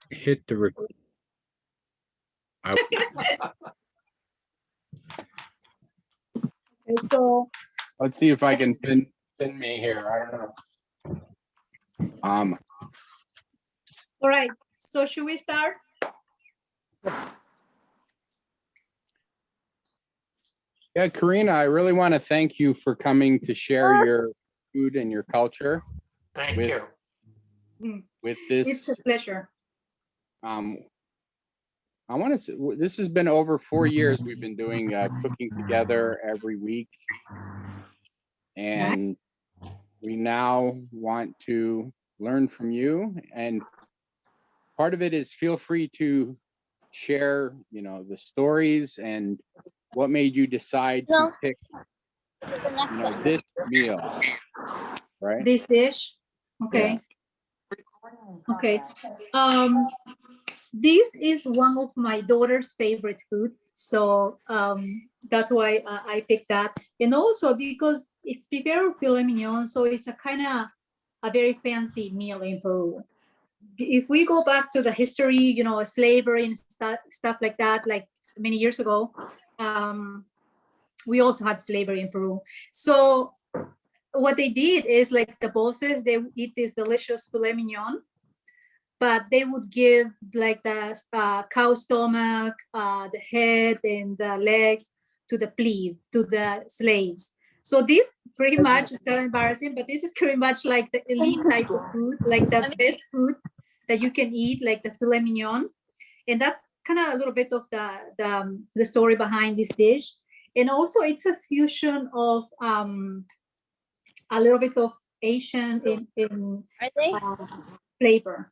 hit the record. Okay, so Let's see if I can pin me here. I don't know. all right, so should we start? Yeah, Karina, I really want to thank you for coming to share your food and your culture. Thank with, you. With this. It's a pleasure. I want to. This has been over 4 years. We've been doing cooking together every week, and we now want to learn from you. And part of it is feel free to share, you know, the stories and what made you decide to pick, you know, this meal, right? This dish, okay. Yeah. Okay. This is one of my daughter's favorite food, so that's why I picked that. And also because it's prepared with filet mignon, so it's a kind of a very fancy meal in Peru. If we go back to the history, you know, slavery and stuff like that, like many years ago, we also had slavery in Peru. So what they did is, like, the bosses, they would eat this delicious filet mignon, but they would give like the cow stomach, the head and the legs to the plebe, to the slaves. So this pretty much is kind of embarrassing, but this is pretty much like the elite type of food, like the best food that you can eat, like the filet mignon. And that's kind of a little bit of the story behind this dish. And also it's a fusion of a little bit of Asian in flavor.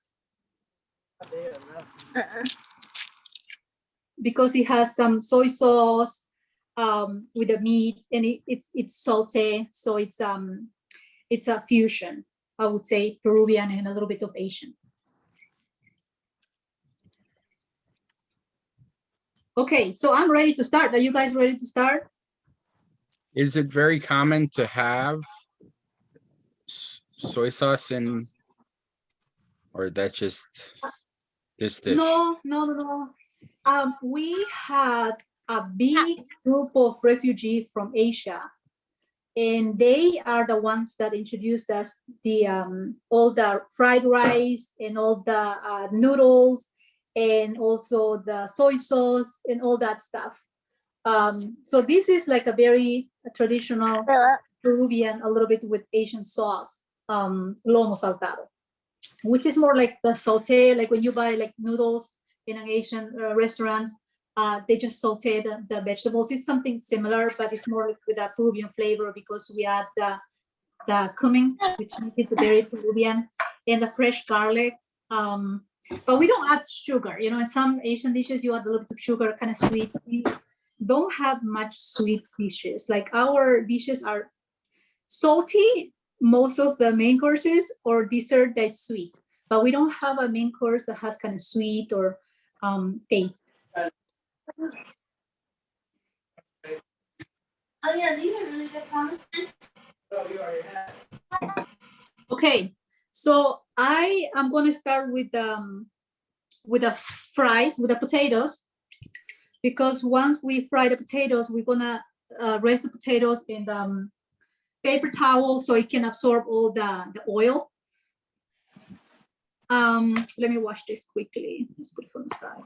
Because it has some soy sauce with the meat, and it's sauté, so it's a fusion, I would say, Peruvian and a little bit of Asian. Okay, so I'm ready to start. Are you guys ready to start? Is it very common to have soy sauce in, or that's just this dish? No. We had a big group of refugees from Asia, and they are the ones that introduced us the all the fried rice and all the noodles, and also the soy sauce and all that stuff. So this is like a very traditional Peruvian, a little bit with Asian sauce, lomo saltado, which is more like the saute, like when you buy like noodles in an Asian restaurant, they just saute the vegetables. It's something similar, but it's more like with a Peruvian flavor, because we add the cumin, which is very Peruvian, and the fresh garlic. But we don't add sugar. You know, in some Asian dishes, you add a little bit of sugar, kind of sweet. We don't have much sweet dishes. Like, our dishes are salty, most of the main courses, or dessert that's sweet. But we don't have a main course that has kind of sweet or taste. Oh yeah, these are really good promises. Okay, so I am going to start with the fries, with the potatoes, because once we fry the potatoes, we're gonna rest the potatoes in the paper towel so it can absorb all the oil. Let me wash this quickly. Let's put it on the side.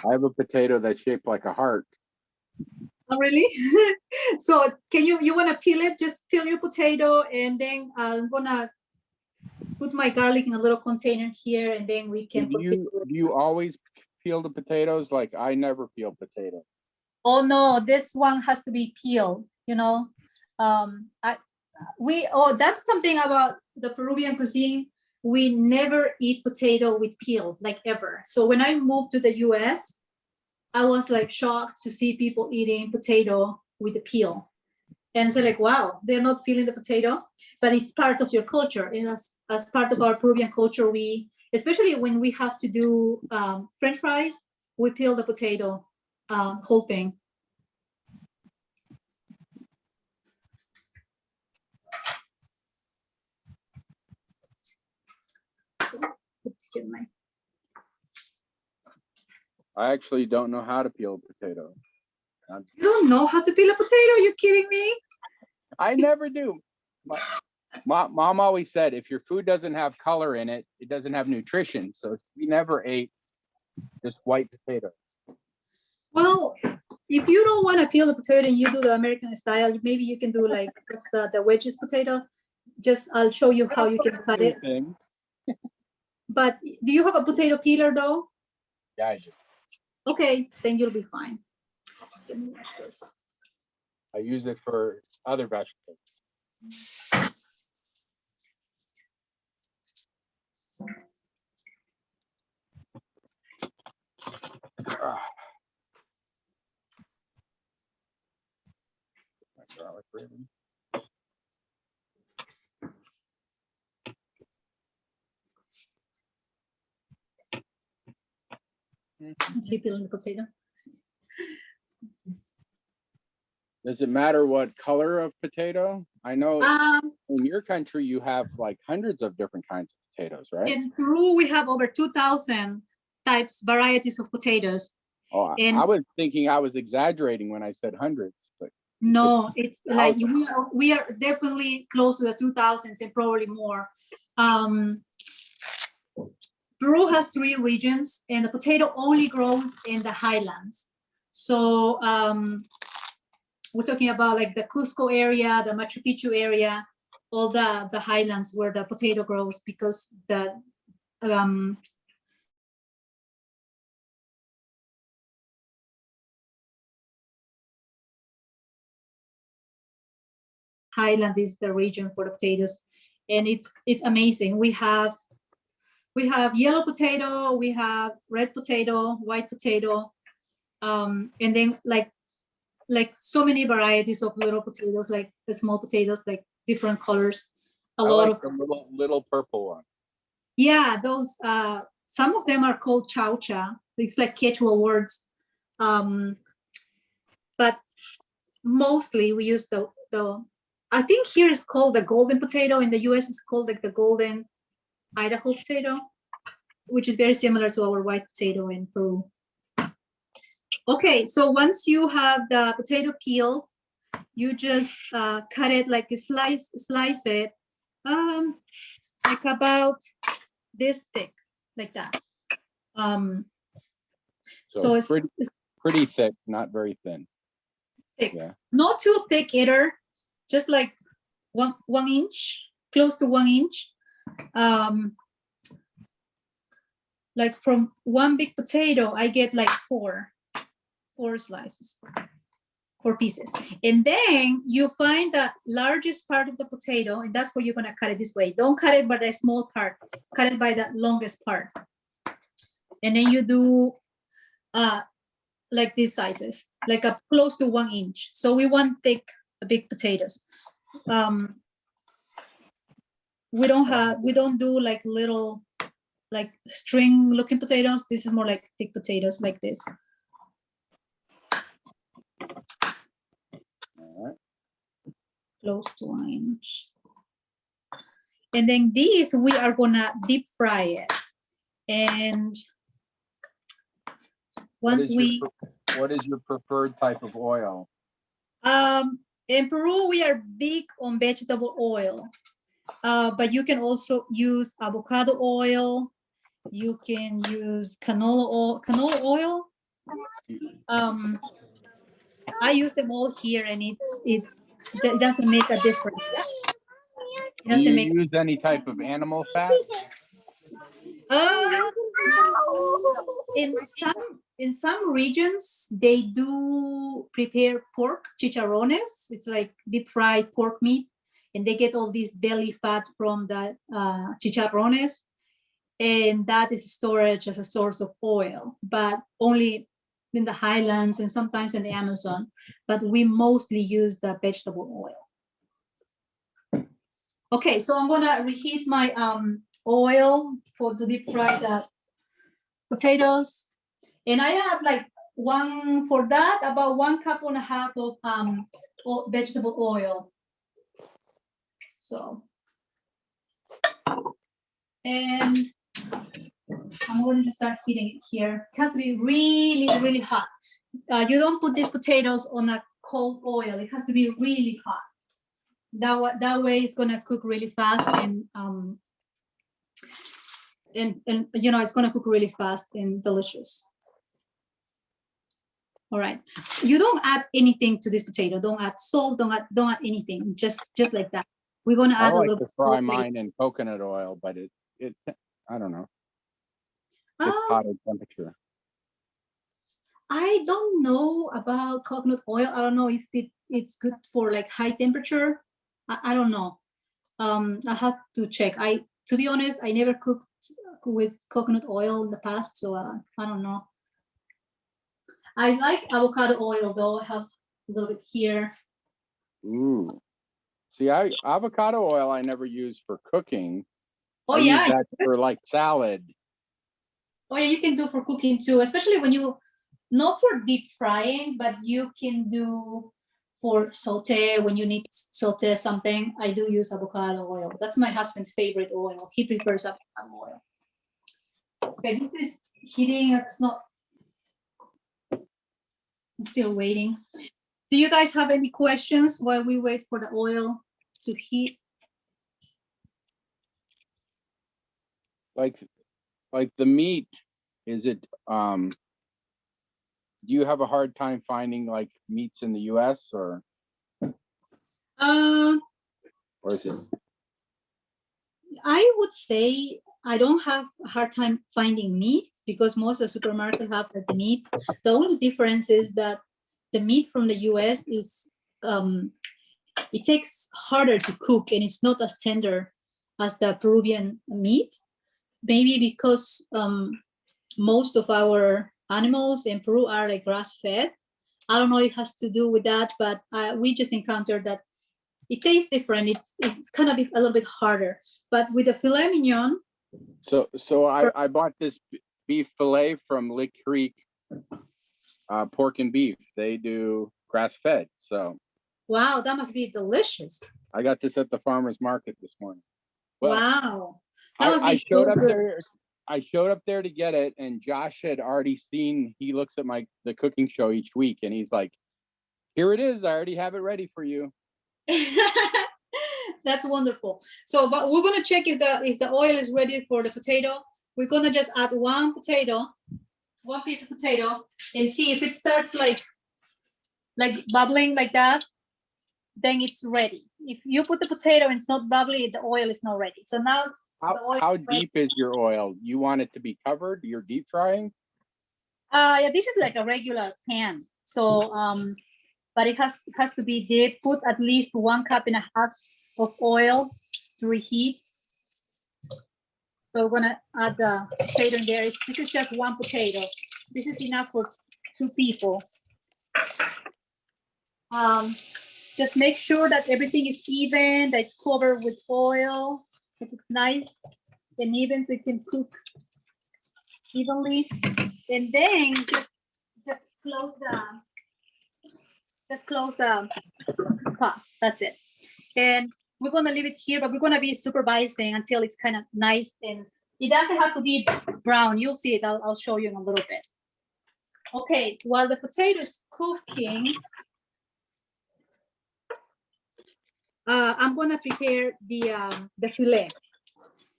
I have a potato that's shaped like a heart. Oh, really? So can you want to peel it? Just peel your potato, and then I'm gonna put my garlic in a little container here, and then we can continue. Do you always peel the potatoes? Like, I never peel potatoes. Oh no, this one has to be peeled, you know. That's something about the Peruvian cuisine. We never eat potato with peel, like, ever. So when I moved to the US, I was like shocked to see people eating potato with the peel. And so, like, wow, they're not peeling the potato, but it's part of your culture. And as part of our Peruvian culture, we, especially when we have to do French fries, we peel the potato, whole thing. Get my- I actually don't know how to peel a potato. You don't know how to peel a potato? Are you kidding me? I never do. Mom always said, if your food doesn't have color in it, it doesn't have nutrition. So we never ate just white potatoes. Well, if you don't want to peel the potato and you do the American style, maybe you can do like what's the wedges potato. Just I'll show you how you can cut it. Things. But do you have a potato peeler though? Yeah, I do. Okay, then you'll be fine. Let me wash this. I use it for other vegetables. My garlic ribbon. Is he peeling the potato? Does it matter what color of potato? I know in your country you have like hundreds of different kinds of potatoes, right? In Peru, we have over 2,000 types, varieties of potatoes. Oh, And I was thinking I was exaggerating when I said hundreds. But no, it's like thousands. we are definitely close to the 2,000s and probably more. Peru has 3 regions, and the potato only grows in the highlands. So we're talking about like the Cusco area, the Machu Picchu area, all the highlands where the potato grows, because the highland is the region for the potatoes, and it's amazing. We have yellow potato, we have red potato, white potato, and then like so many varieties of little potatoes, like the small potatoes, like different colors. A I lot like of the little purple one. yeah, those some of them are called chaucha. It's like Quechua words, but mostly we use the I think here it's called the golden potato. In the US it's called like the golden Idaho potato, which is very similar to our white potato in Peru. Okay, so once you have the potato peeled, you just cut it like a slice it like about this thick, like that. So it's pretty thick, not very thin. thick, Yeah. not too thick either, just like one inch, close to 1 inch. Like from one big potato, I get like four slices, 4 pieces. And then you find the largest part of the potato, and that's where you're gonna cut it this way. Don't cut it by the small part, cut it by the longest part. And then you do like these sizes, like up close to 1 inch. So we want thick, big potatoes. We don't do like little, like string looking potatoes. This is more like thick potatoes, like this. All right. Close to 1 inch. And then these, we are gonna deep fry it. And once what is your preferred type of oil? in Peru, we are big on vegetable oil, but you can also use avocado oil. You can use canola oil. I use them all here, and it doesn't make a difference. Do you use any type of animal fat? In some regions, they do prepare pork chicharrones. It's like deep fried pork meat, and they get all this belly fat from the chicharrones, and that is storage as a source of oil, but only in the highlands and sometimes in the Amazon. But we mostly use the vegetable oil. Okay, so I'm gonna reheat my oil for to deep fry the potatoes, and I have like about 1.5 cups of vegetable oil. So, and going to start heating it here. It has to be really, really hot. You don't put these potatoes on a cold oil. It has to be really hot. That way it's gonna cook really fast and you know, it's gonna cook really fast and delicious. All right. You don't add anything to this potato. Don't add salt. Don't add anything. Just like that. We're gonna I add a like little to fry bit. mine in coconut oil, but it I don't know. It's Um, hot at temperature. I don't know about coconut oil. I don't know if it's good for like high temperature. I don't know. I have to check. To be honest, I never cooked with coconut oil in the past, so I don't know. I like avocado oil though. I have a little bit here. Ooh. See, avocado oil I never use for cooking. Oh I use yeah. that for like salad. Oh yeah, you can do for cooking too, especially when you, not for deep frying, but you can do for saute when you need saute something. I do use avocado oil. That's my husband's favorite oil. He prefers avocado oil. Okay, this is heating. It's not. I'm still waiting. Do you guys have any questions while we wait for the oil to heat? Like the meat, is it do you have a hard time finding like meats in the US or is it? I would say I don't have a hard time finding meat because most of the supermarkets have the meat. The only difference is that the meat from the US is it takes harder to cook and it's not as tender as the Peruvian meat. Maybe because most of our animals in Peru are like grass-fed. I don't know if it has to do with that, but we just encountered that it tastes different. It's kind of a little bit harder. But with the filet mignon. So I bought this beef fillet from Lick Creek Pork and Beef. They do grass-fed. So Wow, that must be delicious. I got this at the farmer's market this morning. Well, wow. That must I be showed so up good. there. I showed up there to get it, and Josh had already seen. He looks at the cooking show each week, and he's like, "Here it is. I already have it ready for you." That's wonderful. So, but we're gonna check if the oil is ready for the potato. We're gonna just add one piece of potato, and see if it starts like bubbling like that. Then it's ready. If you put the potato and it's not bubbly, the oil is not ready. So now. How deep is your oil? You want it to be covered? You're deep frying? Yeah, this is like a regular pan. So but it has to be deep. Put at least 1.5 cups of oil to reheat. So we're gonna add the potato in there. This is just one potato. This is enough for 2 people. Just make sure that everything is even, that it's covered with oil, that it's nice and even so it can cook evenly. And then just close the pot. That's it. And we're gonna leave it here, but we're gonna be supervising until it's kind of nice, and it doesn't have to be brown. You'll see it. I'll show you in a little bit. Okay, while the potato is cooking, I'm gonna prepare the filet.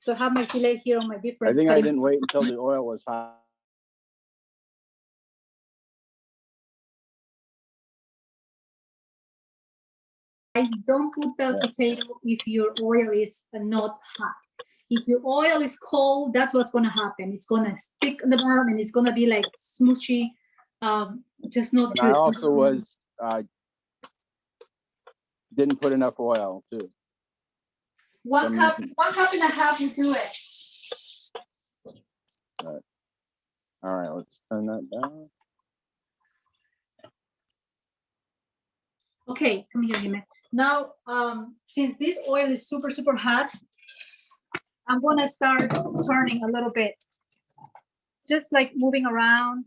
So I have my filet here on my different. I think I didn't wait until the oil was hot. Guys, don't put the potato if your oil is not hot. If your oil is cold, that's what's gonna happen. It's gonna stick in the bottom and it's gonna be like smushy, just not good. I also was didn't put enough oil too. 1.5 cups will do it. All right, let's turn that down. Okay, come here, Jimmy. Now, since this oil is super, super hot, I'm gonna start turning a little bit. Just like moving around.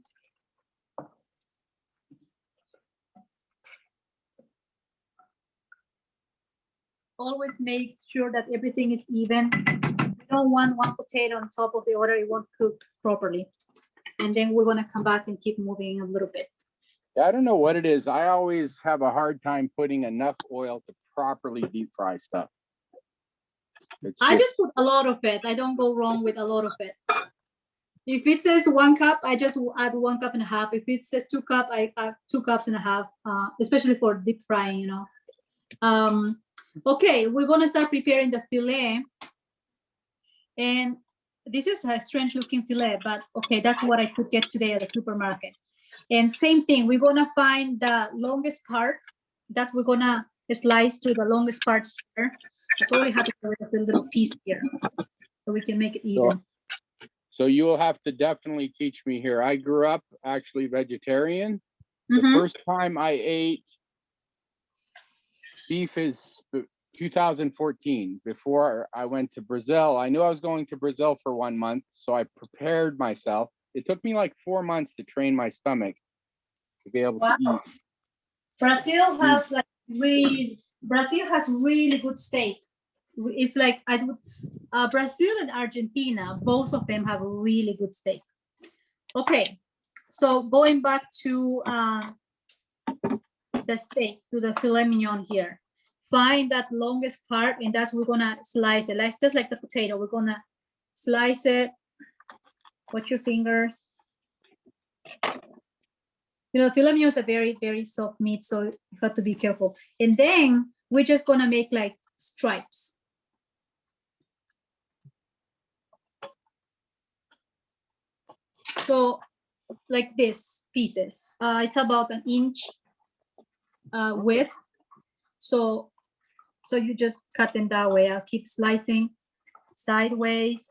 Always make sure that everything is even. don't want one potato on top of the other, it won't cook properly. And then we're gonna come back and keep moving a little bit. I don't know what it is. I always have a hard time putting enough oil to properly deep fry stuff. It's I just put a lot of it. I don't go wrong with a lot of it. If it says 1 cup, I just add 1.5 cups. If it says 2 cups, I add 2.5 cups, especially for deep frying, you know. Okay, we're gonna start preparing the filet. And this is a strange looking filet, but okay, that's what I could get today at the supermarket. And same thing, we're gonna find the longest part. That's we're gonna slice to the longest part here. I probably have to go with a little piece here so we can make it even. So you will have to definitely teach me here. I grew up actually vegetarian. The first time I ate beef is 2014, before I went to Brazil. I knew I was going to Brazil for 1 month, so I prepared myself. It took me like 4 months to train my stomach to be able to eat. Brazil has really good steak. It's like Brazil and Argentina, both of them have really good steak. Okay, so going back to the steak, to the filet mignon here. Find that longest part, and that's we're gonna slice it. Like just like the potato, we're gonna slice it. Watch your fingers. You know, filet mignon is a very, very soft meat, so you have to be careful. And then we're just gonna make like stripes. So like this pieces. It's about 1 inch width. So you just cut them that way. I'll keep slicing sideways.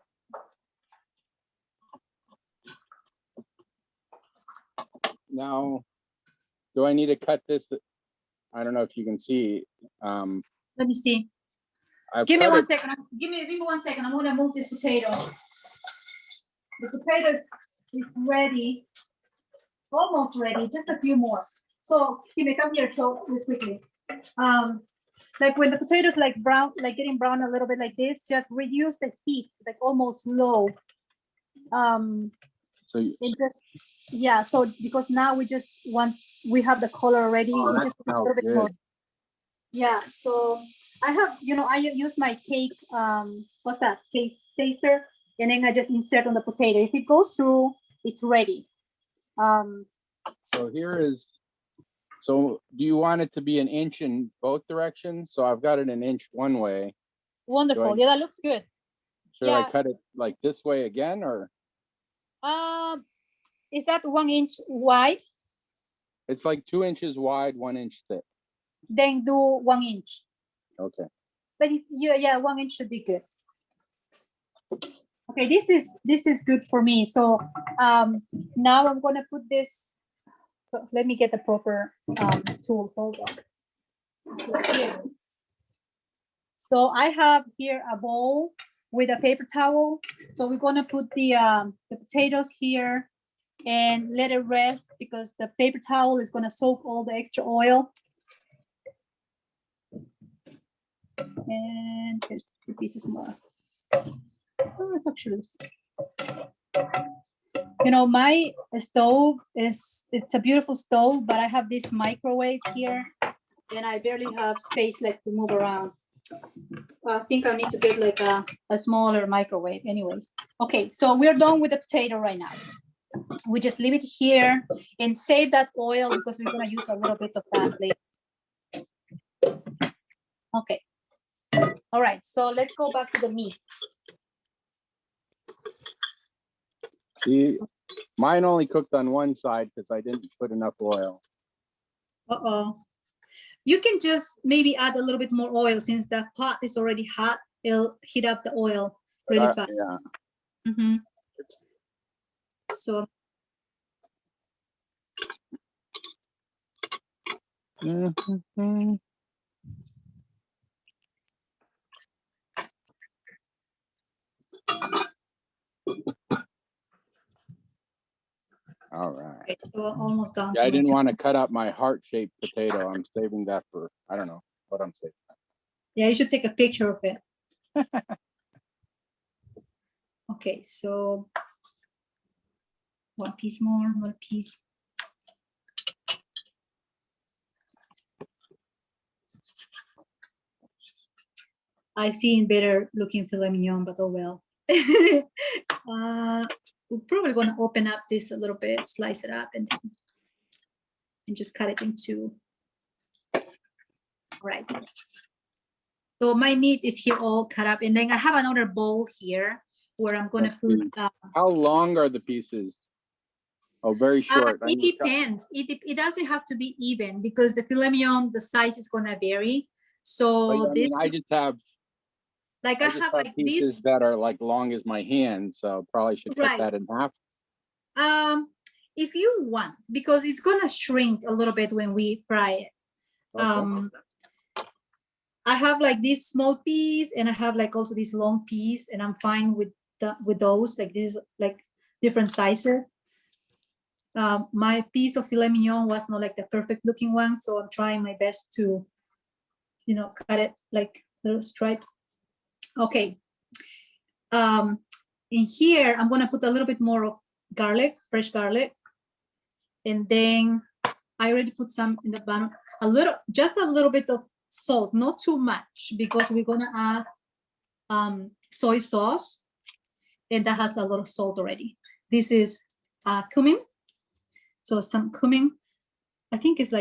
Now, do I need to cut this? I don't know if you can see. Let me see. Give me 1 second. Give me 1 second. I'm gonna move this potato. The potato is ready, almost ready. Just a few more. So, Kimi, come here. So quickly. Like when the potatoes like brown, like getting brown a little bit like this, just reduce the heat, like almost low. So yeah. So because now we have the color already. that smells good. Yeah. So I have, I use my cake. What's that? Cake taster, and then I just insert on the potato. If it goes through, it's ready. So here is. So do you want it to be 1 inch in both directions? So I've got it 1 inch one way. Wonderful. Yeah, that looks good. Should I cut it like this way again, or? Is that 1 inch wide? It's like 2 inches wide, 1 inch thick. Then do 1 inch. Okay. But yeah, 1 inch should be good. Okay, this is good for me. So now I'm gonna put this. So let me get the proper tool. Hold on. Here. So I have here a bowl with a paper towel. So we're gonna put the potatoes here and let it rest because the paper towel is gonna soak all the extra oil. And there's 2 pieces more. Oh, actually, my stove it's a beautiful stove, but I have this microwave here and I barely have space like to move around. I think I need to get like a smaller microwave anyways. Okay, so we're done with the potato right now. We just leave it here and save that oil because we're gonna use a little bit of that later. Okay. All right, so let's go back to the meat. See, mine only cooked on one side because I didn't put enough oil. Uh-oh. You can just maybe add a little bit more oil since the pot is already hot. It'll heat up the oil really fast. Yeah. So. All right. Okay, so almost done. Yeah, I didn't want to cut up my heart-shaped potato. I'm saving that for, I don't know what I'm saving. Yeah, you should take a picture of it. Okay, so one piece more, one piece. I've seen better looking filet mignon, but oh well. We're probably gonna open up this a little bit, slice it up, and just cut it in two. All right. So my meat is here all cut up, and then I have another bowl here where I'm gonna put. How long are the pieces? Oh, very short. I It need to cut- depends. It doesn't have to be even because the filet mignon, the size is gonna vary. But, So I this mean, I is, just have like I have like pieces this. that are like long as my hand, so probably should cut Right. that in half. If you want, because it's gonna shrink a little bit when we fry it. Okay. I have like this small piece, and I have like also this long piece, and I'm fine with those. Like this, like different sizes. My piece of filet mignon was not like the perfect looking one, so I'm trying my best to, you know, cut it like little stripes. Okay. In here, I'm gonna put a little bit more of garlic, fresh garlic, and then I already put some in the bottom. Just a little bit of salt, not too much, because we're gonna add soy sauce, and that has a lot of salt already. This is cumin. So some cumin. I think I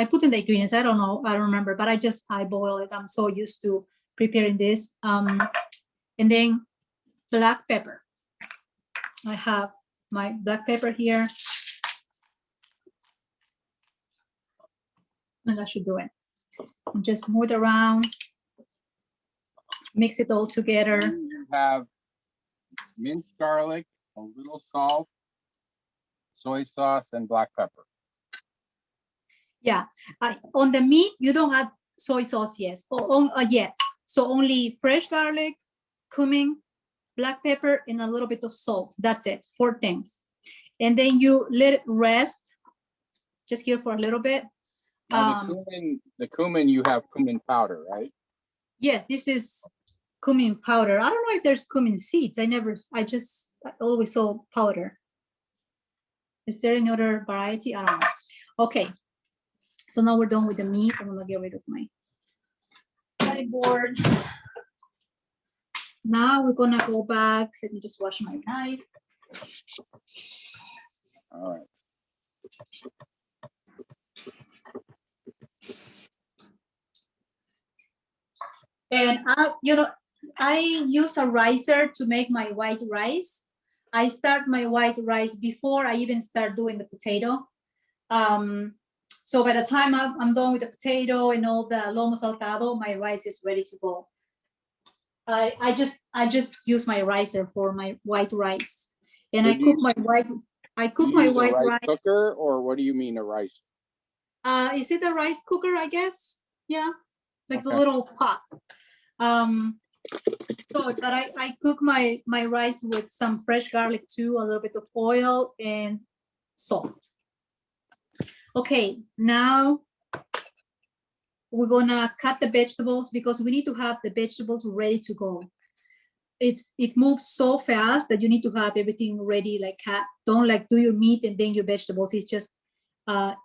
put in the ingredients. I don't know. I don't remember, but I just eyeball it. I'm so used to preparing this. And then black pepper. I have my black pepper here. And that should do it. And just move it around. Mix it all together. You have minced garlic, a little salt, soy sauce, and black pepper. Yeah, on the meat, you don't add soy sauce yet. So only fresh garlic, cumin, black pepper, and a little bit of salt. That's it, 4 things. And then you let it rest, just here for a little bit. Now the cumin, you have cumin powder, right? Yes, this is cumin powder. I don't know if there's cumin seeds. I always saw powder. Is there any other variety? I don't know. Okay. So now we're done with the meat. I'm gonna get rid of my cutting board. Now we're gonna go back. Let me just wash my knife. All right. And I use a ricer to make my white rice. I start my white rice before I even start doing the potato. So by the time I'm done with the potato and all the lomo saltado, my rice is ready to go. I just use my ricer for my white rice, and I cook my white rice. Cooker, or what do you mean a rice? Is it a rice cooker? I guess. Yeah, like the Okay. little pot. So that I cook my rice with some fresh garlic too, a little bit of oil and salt. Okay, now we're gonna cut the vegetables because we need to have the vegetables ready to go. It moves so fast that you need to have everything ready, like don't like do your meat and then your vegetables. It's just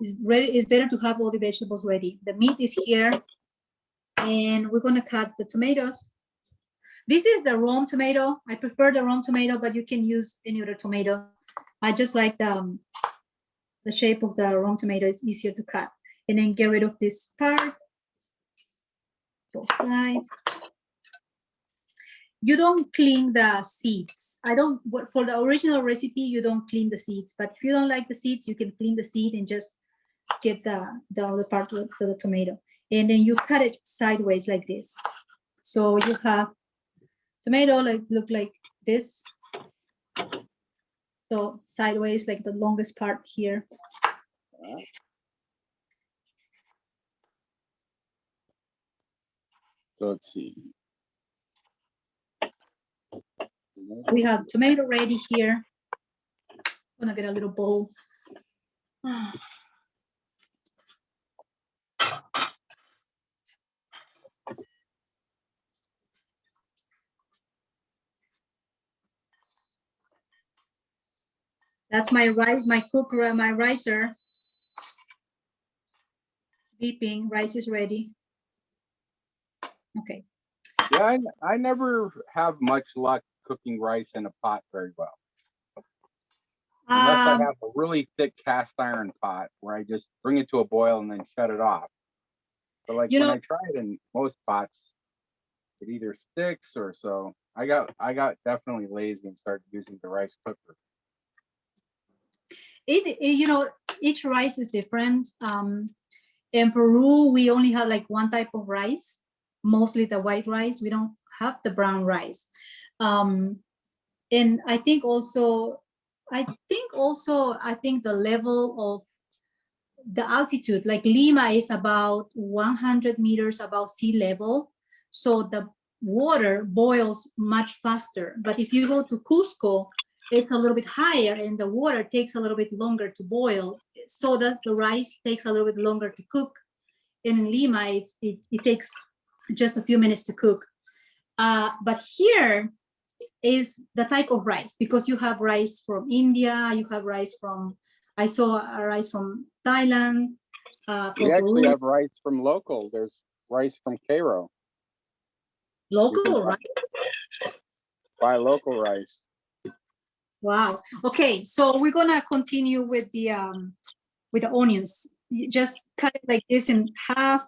it's ready. It's better to have all the vegetables ready. The meat is here, and we're gonna cut the tomatoes. This is the Rome tomato. I prefer the Rome tomato, but you can use any other tomato. I just like the shape of the Rome tomato. It's easier to cut. And then get rid of this part, both sides. You don't clean the seeds. For the original recipe, you don't clean the seeds. But if you don't like the seeds, you can clean the seed and just get the other part of the tomato. And then you cut it sideways like this. So you have tomato look like this. So sideways, like the longest part here. So let's see. We have tomato ready here. I'm gonna get a little bowl. That's my rice, my cooker, my ricer. Beeping, rice is ready. Okay. Yeah, I never have much luck cooking rice in a pot very well. Unless I have a really thick cast iron pot where I just bring it to a boil and then shut it off. But like when I try it in most pots, it either sticks or so. I got definitely lazy and started using the rice cooker. You know, each rice is different. In Peru, we only have like one type of rice, mostly the white rice. We don't have the brown rice. And I think also the level of the altitude, like Lima is about 100 meters above sea level. So the water boils much faster. But if you go to Cusco, it's a little bit higher and the water takes a little bit longer to boil, so that the rice takes a little bit longer to cook. And in Lima, it takes just a few minutes to cook. But here is the type of rice, because you have rice from India, you have rice from, I saw a rice from Thailand. We actually have rice from local. There's rice from Cairo. Local, right? Buy local rice. Wow. Okay, so we're gonna continue with the onions. You just cut it like this in half.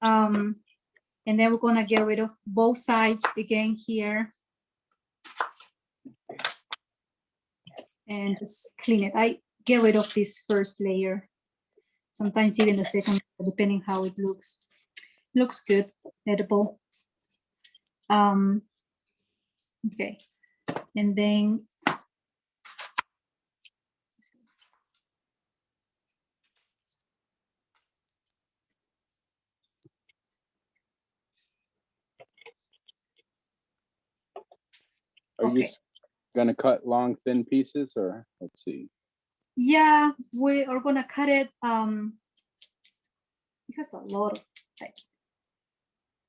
And then we're gonna get rid of both sides again here. And just clean it. I get rid of this first layer. Sometimes even the second, depending how it looks. Looks good, edible. Okay, and then Are you gonna cut long, thin pieces, or let's see? Yeah, we are gonna cut it. It has a lot of like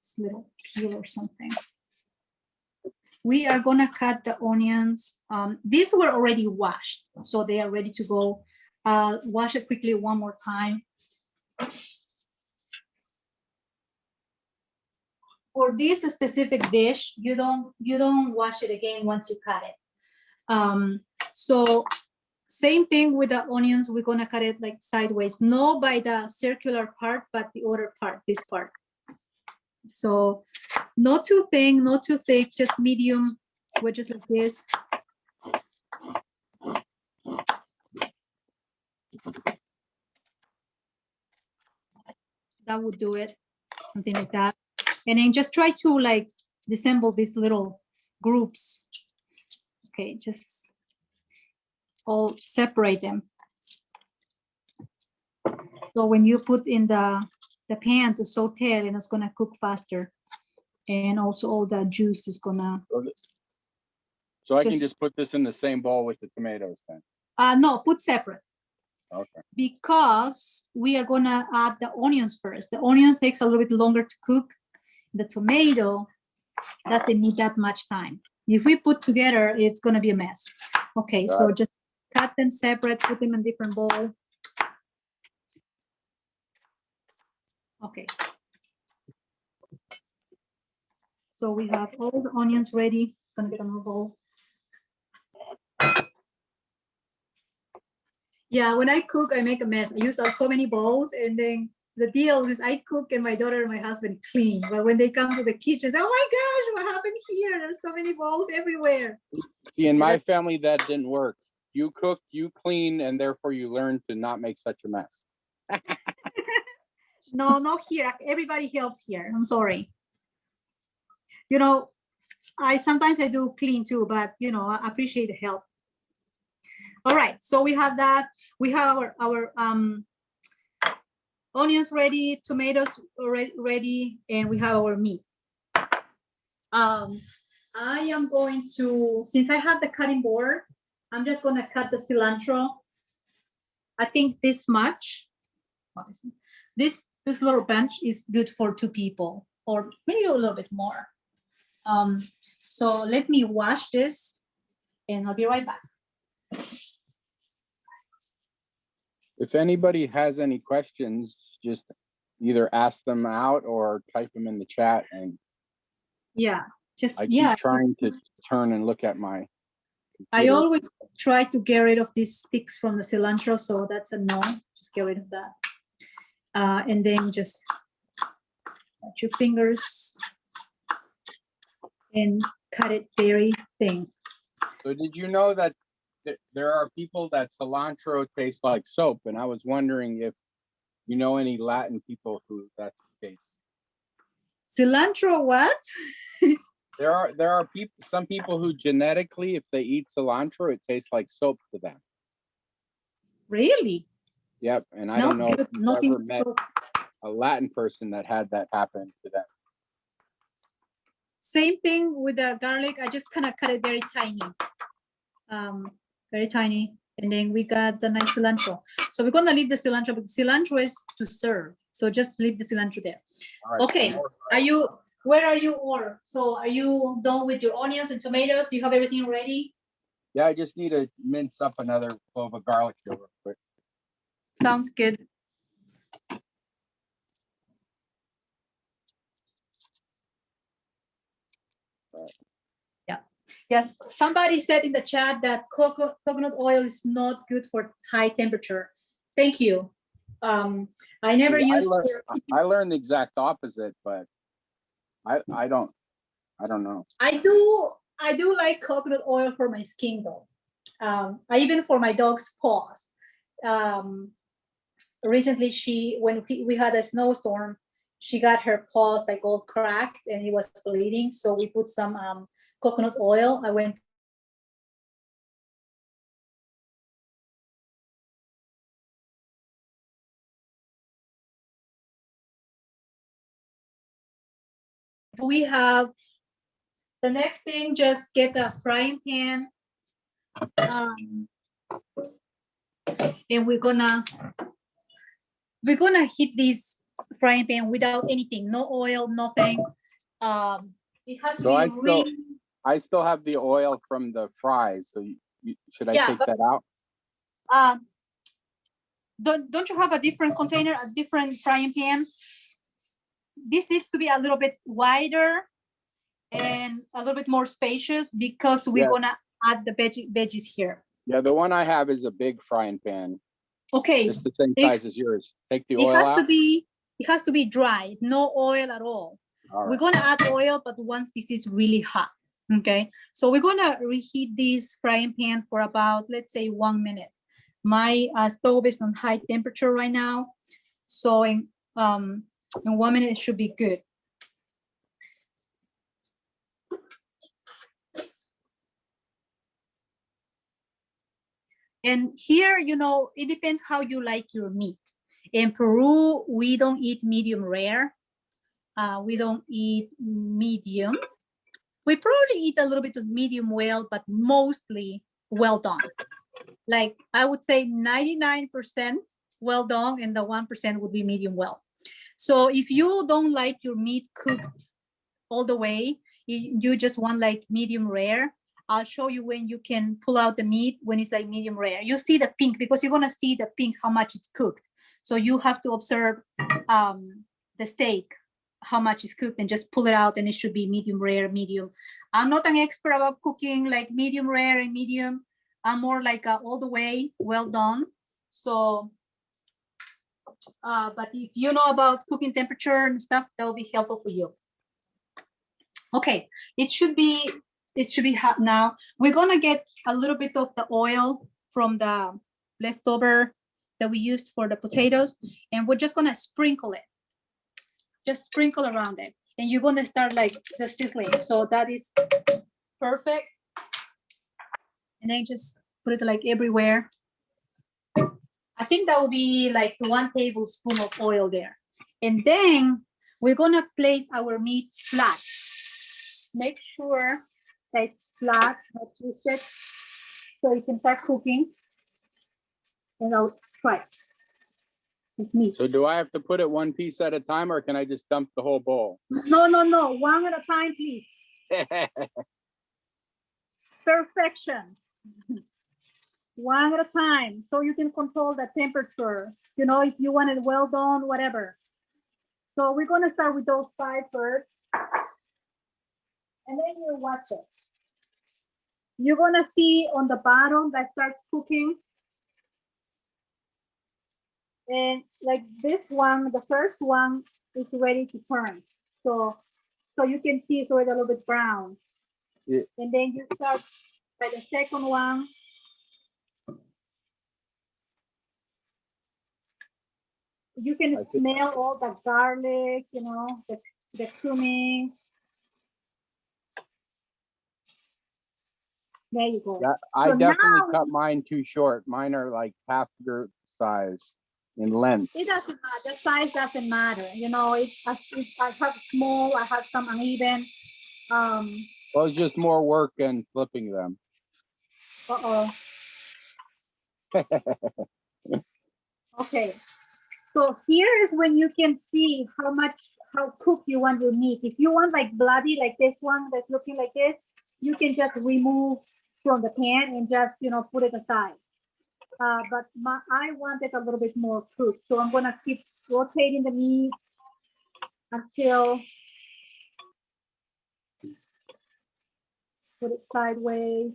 this little peel or something. We are gonna cut the onions. These were already washed, so they are ready to go. Wash it quickly one more time. For this specific dish, you don't wash it again once you cut it. So same thing with the onions. We're gonna cut it like sideways, not by the circular part, but the other part, this part. So not too thin, not too thick, just medium wedges like this. That would do it, something like that. And then just try to like disassemble these little groups. Okay, just all separate them. So when you put in the pan to saute it, and it's gonna cook faster. And also all the juice is gonna. So I can just put this in the same bowl with the tomatoes then? No, put separate. Okay. Because we are gonna add the onions first. The onions takes a little bit longer to cook. The tomato doesn't need that much time. If we put together, it's gonna be a mess. Okay, so just cut them separate, put them in different bowl. Okay. So we have all the onions ready. Gonna get another bowl. Yeah, when I cook, I make a mess. I use so many bowls, and then the deal is I cook and my daughter and my husband clean. But when they come to the kitchen, say, oh my gosh, what happened here? There's so many bowls everywhere. See, in my family, that didn't work. You cook, you clean, and therefore you learn to not make such a mess. No, not here. Everybody helps here. I'm sorry. You know, sometimes I do clean too, but you know, I appreciate the help. All right, so we have that. We have our onions ready, tomatoes ready, and we have our meat. I am going to, since I have the cutting board, I'm just going to cut the cilantro. I think this much. This little bunch is good for 2 people, or maybe a little bit more. So let me wash this, and I'll be right back. If anybody has any questions, just either ask them out or type them in the chat. And Yeah, just, I keep yeah. trying to turn and look at my I computer. always try to get rid of these sticks from the cilantro, so that's a no. Just get rid of that. And then just touch your fingers and cut it very thin. So did you know that there are people that cilantro tastes like soap? And I was wondering if you know any Latin people who that's the case. Cilantro what? There are some people who genetically, if they eat cilantro, it tastes like soap to them. Really? Yep, and I don't Smells know if good. you've Nothing ever met so a Latin person that had that happen to them. same thing with the garlic. I just kind of cut it very tiny. Very tiny. And then we got the nice cilantro. So we're gonna leave the cilantro, but cilantro is to serve. So just leave the cilantro there. All right, Okay, where are you, or so are you done with your onions and tomatoes? Do you have everything ready? yeah, I just need to mince up another clove of garlic here real quick. Sounds good. Yeah. Yes, somebody said in the chat that coconut oil is not good for high temperature. Thank you. I never used. I learned the exact opposite, but I don't know. I do like coconut oil for my skin though. I even for my dog's paws. Recently, when we had a snowstorm, she got her paws like all cracked and it was bleeding. So we put some coconut oil. I went. We have the next thing, just get a frying pan. And we're gonna heat this frying pan without anything, no oil, nothing. It has to So be really. I still have the oil from the fries. So should I take that out? Don't you have a different container, a different frying pan? This needs to be a little bit wider and a little bit more spacious because we're gonna add the veggies here. Yeah, the one I have is a big frying pan. Okay. It's the same size as yours. Take the oil out. It has to be dry, no oil at all. All right. We're gonna add oil, but once this is really hot. Okay, so we're gonna reheat this frying pan for about, let's say, 1 minute. My stove is on high temperature right now, so in 1 minute it should be good. And here, it depends how you like your meat. In Peru, we don't eat medium rare. We don't eat medium. We probably eat a little bit of medium well, but mostly well done. Like I would say 99% well done, and the 1% would be medium well. So if you don't like your meat cooked all the way, you just want like medium rare, I'll show you when you can pull out the meat when it's like medium rare. You see the pink because you're gonna see the pink, how much it's cooked. So you have to observe the steak, how much is cooked, and just pull it out, and it should be medium rare, medium. I'm not an expert about cooking like medium rare and medium. I'm more like all the way well done. So, but if you know about cooking temperature and stuff, that will be helpful for you. Okay, it should be hot now. We're gonna get a little bit of the oil from the leftover that we used for the potatoes, and we're just gonna sprinkle it. Just sprinkle around it, and you're gonna start like the sizzling. So that is perfect. And then just put it like everywhere. I think that will be like 1 tablespoon of oil there. And then we're gonna place our meat flat. Make sure that it's flat, not twisted, so you can start cooking. And I'll try it. It's meat. So do I have to put it 1 piece at a time, or can I just dump the whole bowl? No, 1 at a time, please. Perfection. one at a time, so you can control the temperature. You know, if you want it well done, whatever. So we're gonna start with those 5 first, and then you watch it. You're gonna see on the bottom that starts cooking. And like this one, the first one is ready to turn. So you can see it's already a little bit brown. Yeah. And then you start by the second one. You can smell all the garlic, you know, the cumin. There you go. Yeah, I So definitely now- cut mine too short. Mine are like half your size in length. It doesn't matter. The size doesn't matter. You know, I have small, I have some uneven. Well, it's just more work than flipping them. Uh-oh. Okay. So here is when you can see how cooked you want your meat. If you want like bloody, like this one that's looking like this, you can just remove from the pan and just, you know, put it aside. But I want it a little bit more cooked. So I'm gonna keep rotating the meat until put it sideways.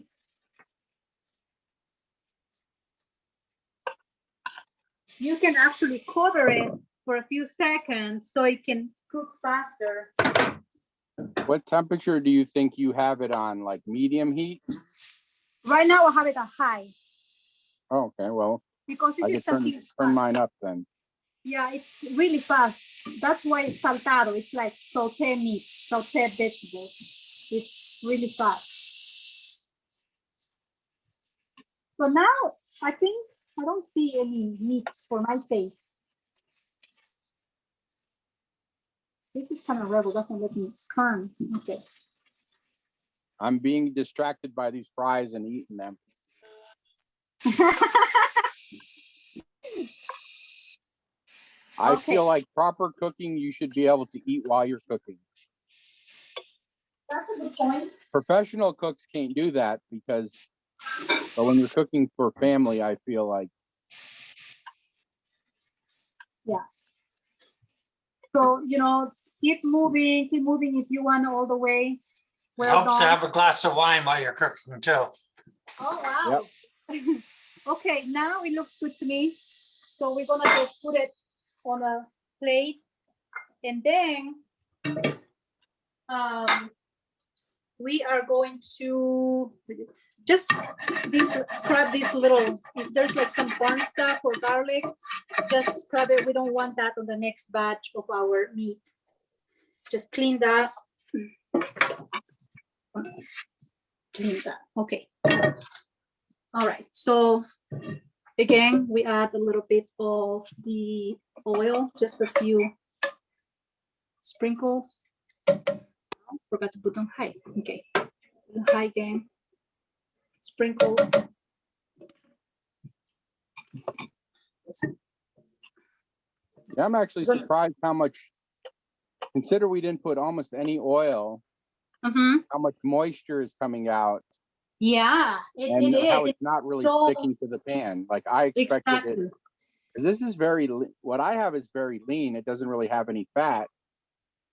You can actually cover it for a few seconds so it can cook faster. What temperature do you think you have it on? Like medium heat? Right now I have it at high. Oh, okay, well, Because this I is can something turn fast. mine up then. Yeah, it's really fast. That's why it's saltado. It's like saute meat, saute vegetables. It's really fast. So now I think I don't see any meat for my taste. This is kind of rebel, doesn't let me turn. Okay. I'm being distracted by these fries and eating them. I Okay. feel like proper cooking, you should be able to eat while you're cooking. That's a good point. Professional cooks can't do that because, but when you're cooking for family, I feel like. Yeah. So, you know, keep moving if you want all the way. It helps to have a glass of wine while you're cooking too. Oh, wow. Okay, now it looks good to me. So we're gonna just put it on a plate, and then we are going to just scrub this little, if there's like some corn stuff or garlic, just scrub it. We don't want that on the next batch of our meat. Just clean that. Clean that. Okay. All right. So again, we add a little bit of the oil, just a few sprinkles. Forgot to put on high. Okay. High again. Sprinkle. Yeah, I'm actually surprised how much, consider we didn't put almost any oil, how much moisture is coming out. Yeah, and it how is. it's not really so- sticking to the pan. Like I expected it. Exactly. 'Cause this is very, what I have is very lean. It doesn't really have any fat,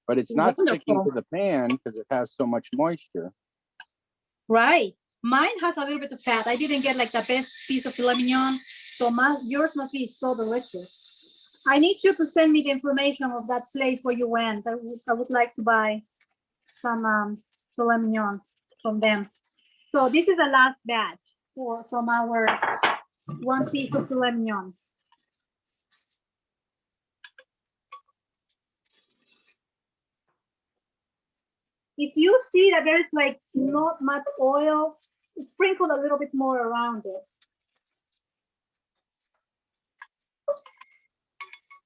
but it's not sticking to Wonderful. the pan because it has so much moisture. Right. Mine has a little bit of fat. I didn't get like the best piece of filet mignon, so yours must be so delicious. I need you to send me the information of that place where you went. I would like to buy some filet mignon from them. So this is the last batch from our 1 piece of filet mignon. If you see that there's like not much oil, sprinkle a little bit more around it.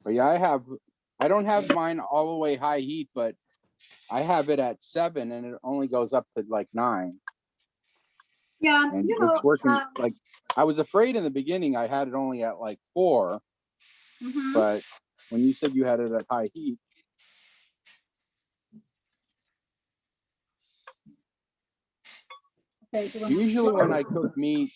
But yeah, I don't have mine all the way high heat, but I have it at 7 and it only goes up to like 9. Yeah, And you know, it's working. Like I was afraid in the beginning, I had it only at like 4, but when you said you had it at high heat. okay, so Usually when I cook meat,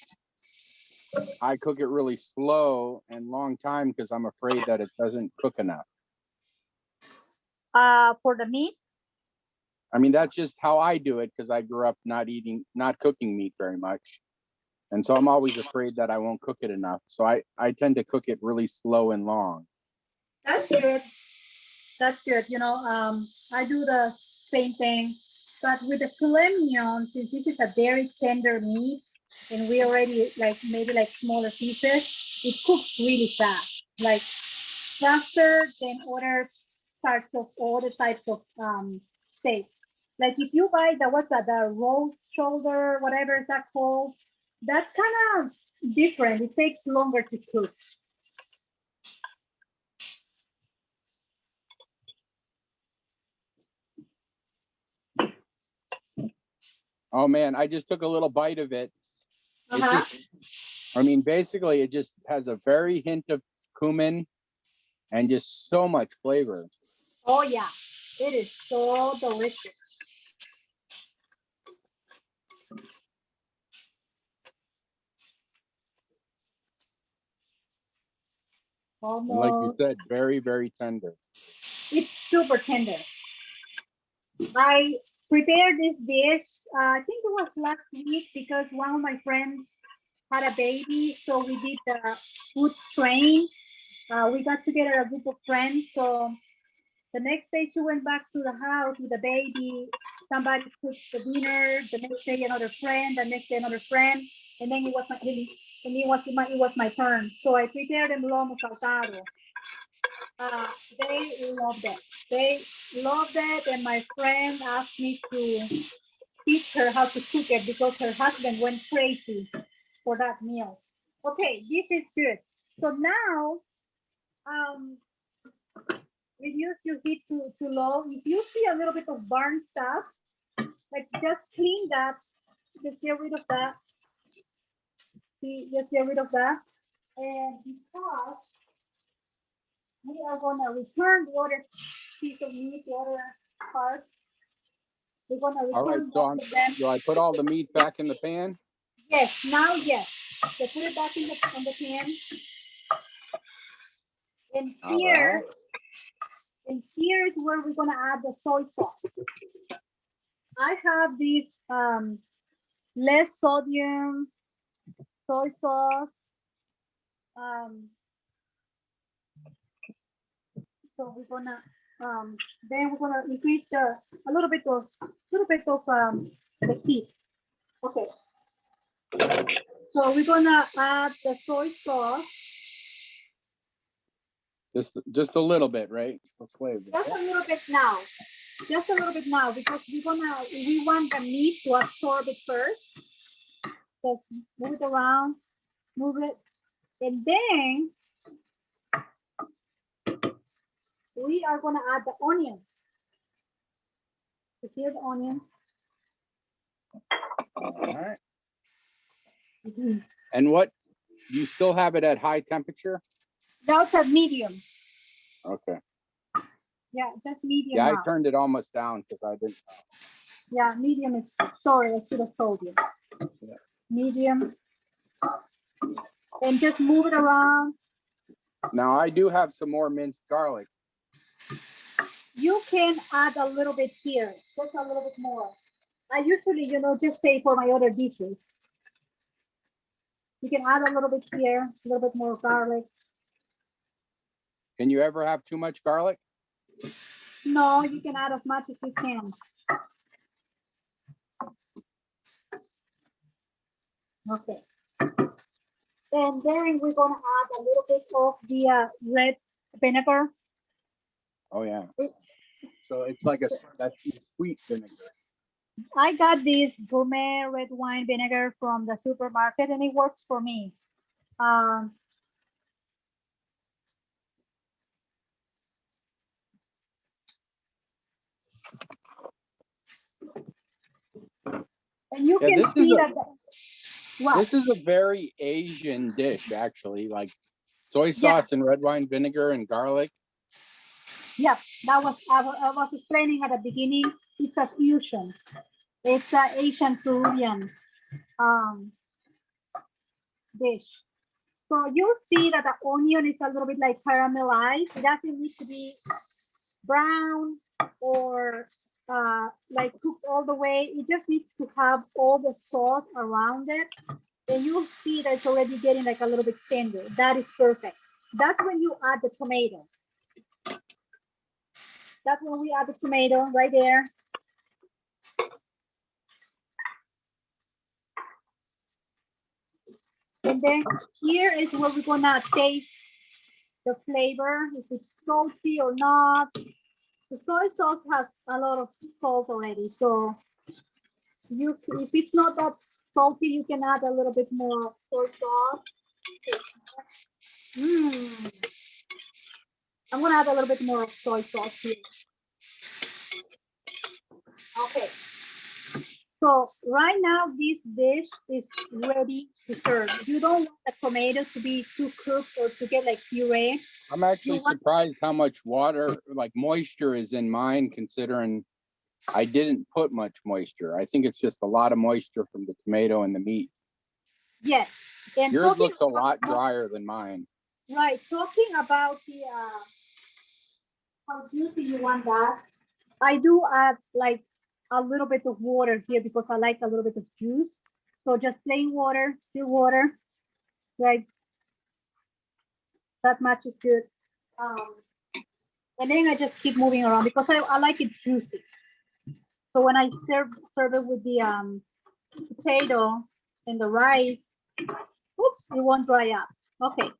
I cook it really slow and long time because I'm afraid that it doesn't cook enough. For the meat. I mean, that's just how I do it because I grew up not cooking meat very much. And so I'm always afraid that I won't cook it enough. So I tend to cook it really slow and long. That's good. That's good. You know, I do the same thing, but with the filet mignon, since this is a very tender meat, and we already like maybe like smaller pieces, it cooks really fast, like faster than other types of steak. Like if you buy the roast shoulder, whatever is that called, that's kind of different. It takes longer to cook. Oh man, I just took a little bite of it. It Uh-huh. just, I mean, basically it just has a very hint of cumin and just so much flavor. Oh yeah, it is so delicious. And like you Almost, said, very, very tender. it's super tender. I prepared this dish, I think it was last week because one of my friends had a baby, so we did the food train. We got together a group of friends, so the next day she went back to the house with the baby. Somebody cooked the dinner. The next day another friend. The next day another friend. And then it was my turn. So I prepared them LOMO SALTADO. They loved it. They loved it, and my friend asked me to teach her how to cook it because her husband went crazy for that meal. Okay, this is good. So now, um, reduce your heat to low. If you see a little bit of burnt stuff, like just clean that, just get rid of that. See, just get rid of that. And because we are gonna return the other piece of meat, the other parts, we're gonna All right, return so both of them. do I put all the meat back in the pan? Yes, now yes. So put it back in the pan. And All here, right. and here is where we're gonna add the soy sauce. I have this less sodium soy sauce. So we're gonna then we're gonna increase a little bit of the heat. Okay. So we're gonna add the soy sauce. Just a little bit, right? For flavor. Just a little bit now. Just a little bit now because we want the meat to absorb it first. Just move it around, move it, and then we are gonna add the onions. So here's the onions. All right. And what, you still have it at high temperature? That's at medium. Okay. Yeah, just medium. Yeah, now. I turned it almost down because I didn't. Yeah, medium is, sorry, I should have told you. Yeah. Medium. And just move it around. Now I do have some more minced garlic. You can add a little bit here, just a little bit more. I usually, just say for my other dishes. You can add a little bit here, a little bit more garlic. Can you ever have too much garlic? No, you can add as much as you can. Okay. And then we're gonna add a little bit of the red vinegar. Oh yeah. So it's like that's sweet vinegar. I got this gourmet red wine vinegar from the supermarket and it works for me. And you Yeah, can see that. What? This is a very Asian dish, actually, like soy sauce and red wine vinegar and garlic. Yep, that was I was explaining at the beginning. It's a fusion. It's an Asian Peruvian dish. So you'll see that the onion is a little bit like caramelized. It doesn't need to be brown or like cooked all the way. It just needs to have all the sauce around it. And you'll see that it's already getting like a little bit tender. That is perfect. That's when you add the tomato. That's when we add the tomato right there. And then here is where we're gonna taste the flavor, if it's salty or not. The soy sauce has a lot of salt already, so if it's not that salty, you can add a little bit more soy sauce. I'm gonna add a little bit more of soy sauce here. Okay. So right now this dish is ready to serve. You don't want the tomato to be too cooked or to get like puree. I'm actually surprised how much water, like moisture, is in mine, considering I didn't put much moisture. I think it's just a lot of moisture from the tomato and the meat. Yes. And yours looks a lot drier than mine. Right. Talking about the how juicy you want that, I do add like a little bit of water here because I like a little bit of juice. So just plain water, still water, right? That much is good. And then I just keep moving around because I like it juicy. So when I serve it with the potato and the rice, oops, it won't dry up. Okay,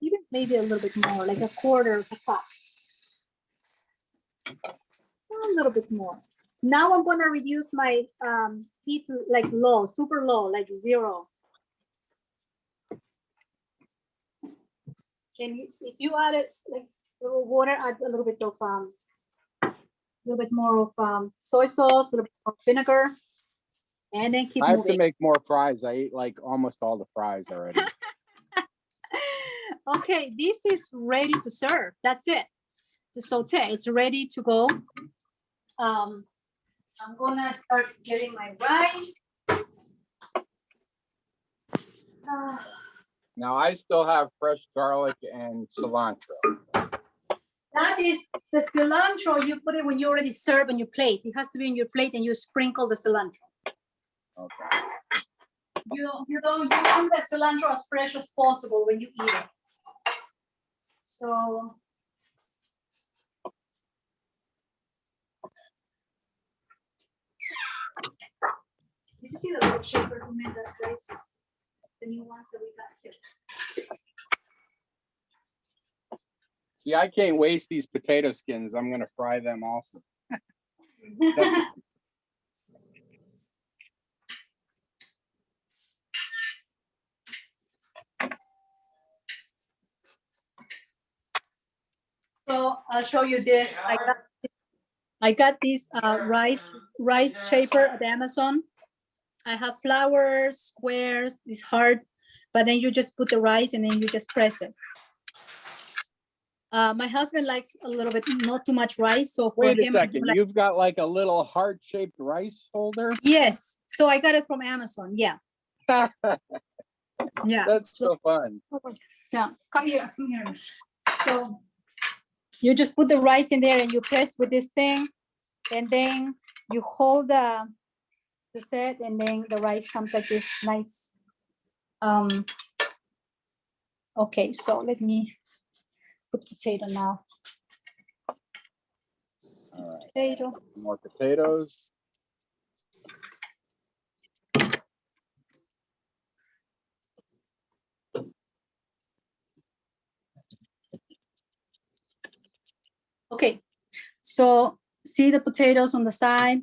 even maybe a little bit more, like a quarter of a cup. A little bit more. Now I'm gonna reduce my heat to like low, super low, like 0. And if you add it like a little water, add a little bit of more of soy sauce, a little bit of vinegar, and then keep I have moving. to make more fries. I ate like almost all the fries already. Okay, this is ready to serve. That's it. The saute, it's ready to go. I'm gonna start getting my rice. Now I still have fresh garlic and cilantro. That is the cilantro. You put it when you already serve on your plate. It has to be on your plate, and you sprinkle the cilantro. Okay. You want the cilantro as fresh as possible when you eat it. So did you see the little shaker who made that place? The new ones that we got here. See, I can't waste these potato skins. I'm gonna fry them also. So I'll show you this. I got this rice shaper at Amazon. I have flowers, squares, it's hard, but then you just put the rice and then you just press it. My husband likes a little bit, not too much rice. So for wait a him, second, you've got like a little heart-shaped rice holder? Yes. So I got it from Amazon. Yeah. Yeah. That's so fun. Yeah. Come here. Come here. So you just put the rice in there and you press with this thing, and then you hold the set, and then the rice comes like this nice. Okay, so let me put potato now. All right. Potato. More potatoes. Okay, so see the potatoes on the side,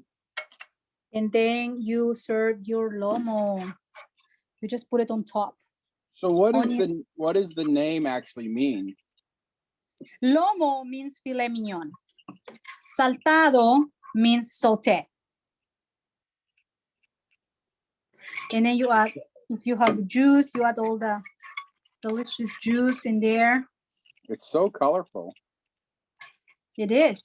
and then you serve your lomo. You just put it on top. So what does the name actually mean? Lomo means filet mignon. Saltado means saute. And then you add, if you have juice, you add all the delicious juice in there. It's so colorful. It is.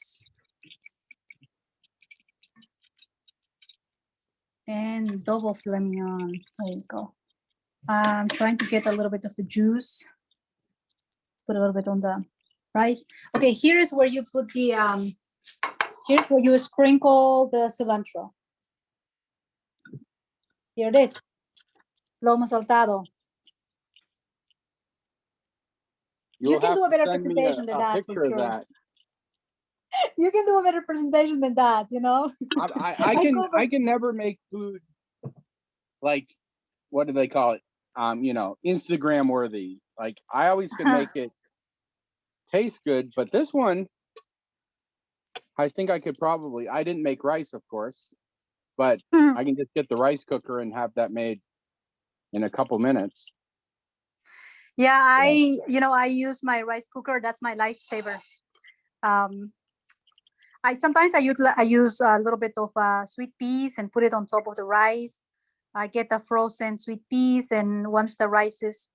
And double filet mignon. There you go. I'm trying to get a little bit of the juice. Put a little bit on the rice. Okay, here is where you put the, here's where you sprinkle the cilantro. Here it is. Lomo saltado. You'll can have do a to better send me presentation than that, for picture of sure. that. You can do a better presentation than that, you know? I can never make food like, what do they call it? You know, Instagram worthy. Like, I always can make it taste good, but this one, I think I could probably, I didn't make rice, of course, but I can just get the rice cooker and have that made in a couple minutes. Yeah, I use my rice cooker. That's my lifesaver. I sometimes I use a little bit of sweet peas and put it on top of the rice. I get the frozen sweet peas, and once the rice is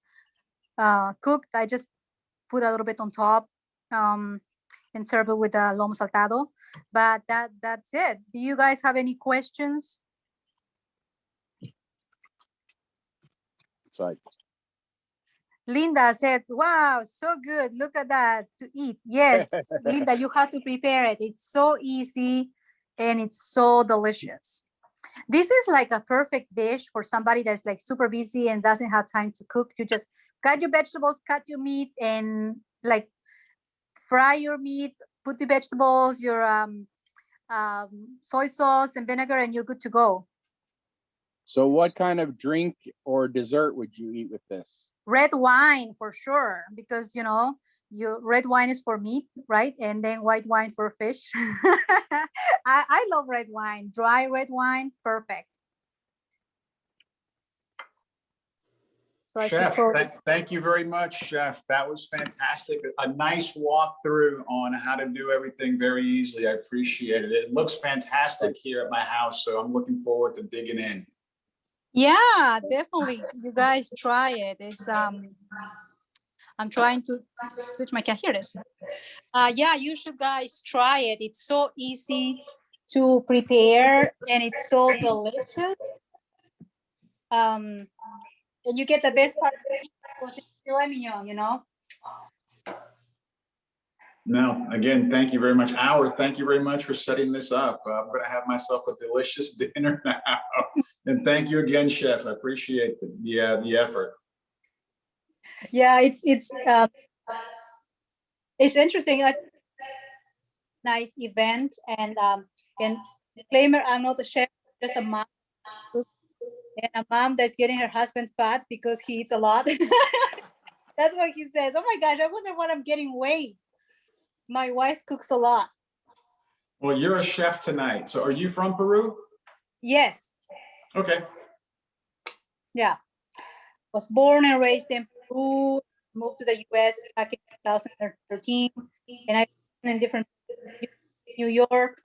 cooked, I just put a little bit on top and serve it with a lomo saltado. But that's it. Do you guys have any questions? It's like, Linda said, wow, so good. Look at that to eat. Yes, Linda, you have to prepare it. It's so easy and it's so delicious. This is like a perfect dish for somebody that's like super busy and doesn't have time to cook. You just cut your vegetables, cut your meat, and like fry your meat, put the vegetables, your soy sauce and vinegar, and you're good to go. so what kind of drink or dessert would you eat with this? Red wine for sure, because you know, red wine is for meat, right? And then white wine for fish. I love red wine, dry red wine, perfect. So Chef, thank you very much, Chef. That was fantastic. A nice walkthrough on how to do everything very easily. I appreciate it. It looks fantastic here at my house, so I'm looking forward to digging in. Yeah, definitely. You guys try it. It's I'm trying to switch my camera. Here it is. Yeah, you should guys try it. It's so easy to prepare and it's so delicious. And you get the best part because it's filet mignon, you know. No, again, thank you very much. Howard, thank you very much for setting this up. I'm going to have myself a delicious dinner now. And thank you again, Chef. I appreciate the effort. Yeah, it's interesting. Like, nice event, and disclaimer: I'm not a chef, just a mom, and a mom that's getting her husband fat because he eats a lot. That's what he says. Oh my gosh, I wonder what I'm getting weight. My wife cooks a lot. Well, you're a chef tonight. So are you from Peru? Yes. Okay. Yeah. Was born and raised in Peru, moved to the US back in 2013, and I've been in different New York,